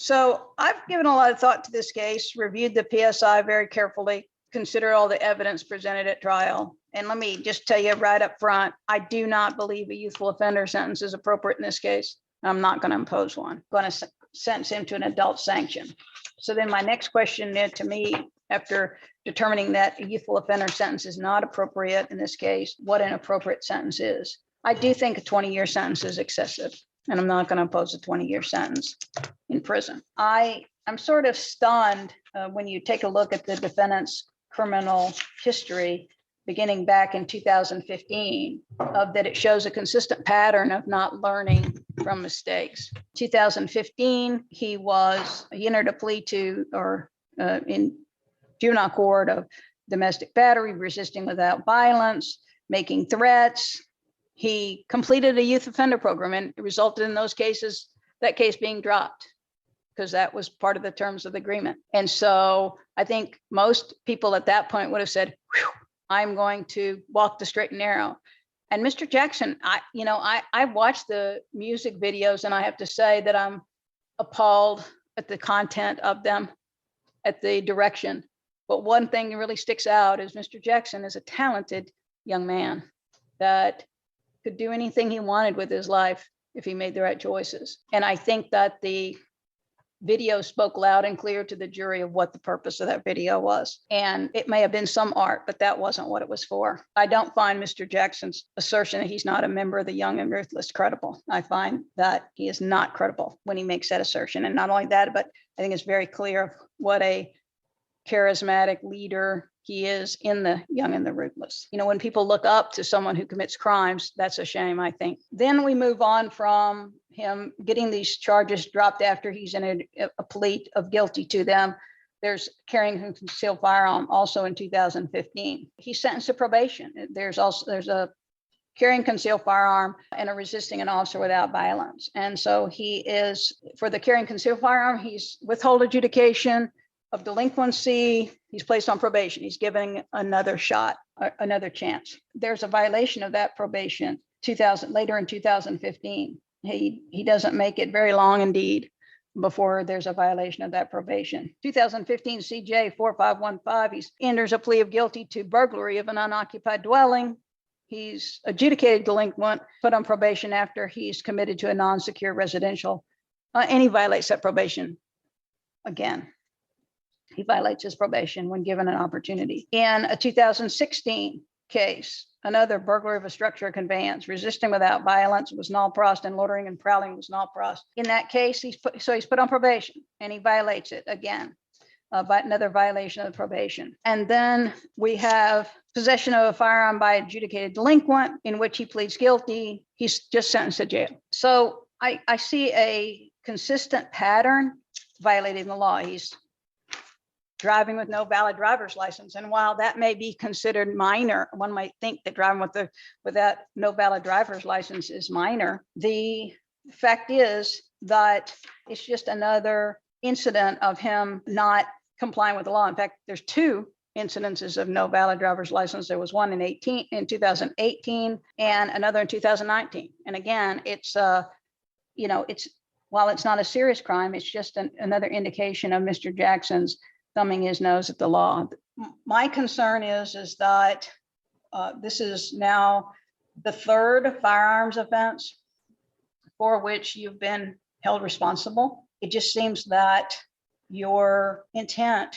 So I've given a lot of thought to this case, reviewed the PSI very carefully, considered all the evidence presented at trial. And let me just tell you right up front, I do not believe a youthful offender sentence is appropriate in this case. I'm not going to impose one. I'm going to sentence him to an adult sanction. So then my next question to me, after determining that a youthful offender sentence is not appropriate in this case, what an appropriate sentence is. I do think a 20-year sentence is excessive, and I'm not going to impose a 20-year sentence in prison. I'm sort of stunned when you take a look at the defendant's criminal history beginning back in 2015, that it shows a consistent pattern of not learning from mistakes. 2015, he entered a plea to, in juvenile court, of domestic battery, resisting without violence, making threats. He completed a youth offender program, and it resulted in that case being dropped, because that was part of the terms of the agreement. And so I think most people at that point would have said, I'm going to walk the straight and narrow. And Mr. Jackson, I watched the music videos, and I have to say that I'm appalled at the content of them, at the direction. But one thing that really sticks out is Mr. Jackson is a talented young man that could do anything he wanted with his life if he made the right choices. And I think that the video spoke loud and clear to the jury of what the purpose of that video was. And it may have been some art, but that wasn't what it was for. I don't find Mr. Jackson's assertion that he's not a member of the Young and Ruthless credible. I find that he is not credible when he makes that assertion. And not only that, but I think it's very clear of what a charismatic leader he is in the Young and the Ruthless. When people look up to someone who commits crimes, that's a shame, I think. Then we move on from him getting these charges dropped after he's in a plea of guilty to them. There's carrying a concealed firearm also in 2015. He's sentenced to probation. There's a carrying concealed firearm and a resisting an officer without violence. And so he is, for the carrying concealed firearm, he's withhold adjudication of delinquency. He's placed on probation. He's given another shot, another chance. There's a violation of that probation later in 2015. He doesn't make it very long indeed before there's a violation of that probation. 2015 CJ 4515, he enters a plea of guilty to burglary of an unoccupied dwelling. He's adjudicated delinquent, put on probation after he's committed to a non-secure residential, and he violates that probation again. He violates his probation when given an opportunity. In a 2016 case, another burglary of a structure or conveyance, resisting without violence was null prost, and loitering and prowling was null prost. In that case, he's put on probation, and he violates it again, another violation of the probation. And then we have possession of a firearm by adjudicated delinquent, in which he pleads guilty. He's just sentenced to jail. So I see a consistent pattern violating the law. He's driving with no valid driver's license. And while that may be considered minor, one might think that driving without no valid driver's license is minor. The fact is that it's just another incident of him not complying with the law. In fact, there's two incidences of no valid driver's license. There was one in 2018 and another in 2019. And again, it's while it's not a serious crime, it's just another indication of Mr. Jackson's thumbing his nose at the law. My concern is that this is now the third firearms offense for which you've been held responsible. It just seems that your intent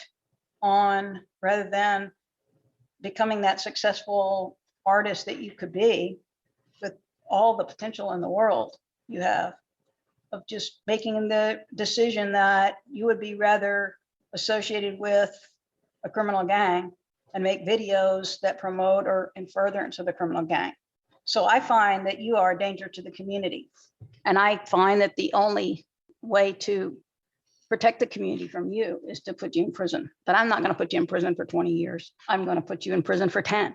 on, rather than becoming that successful artist that you could be with all the potential in the world you have, of just making the decision that you would be rather associated with a criminal gang and make videos that promote or in furtherance of the criminal gang. So I find that you are a danger to the community. And I find that the only way to protect the community from you is to put you in prison. But I'm not going to put you in prison for 20 years. I'm going to put you in prison for 10.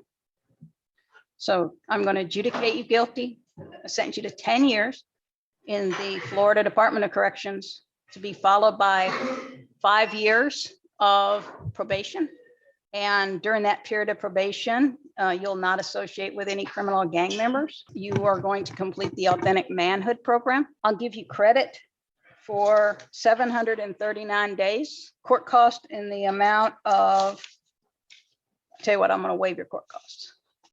So I'm going to adjudicate you guilty, sentence you to 10 years in the Florida Department of Corrections, to be followed by 5 years of probation. And during that period of probation, you'll not associate with any criminal gang members. You are going to complete the Authentic Manhood program. I'll give you credit for 739 days. Court cost in the amount of, tell you what, I'm going to waive your court cost.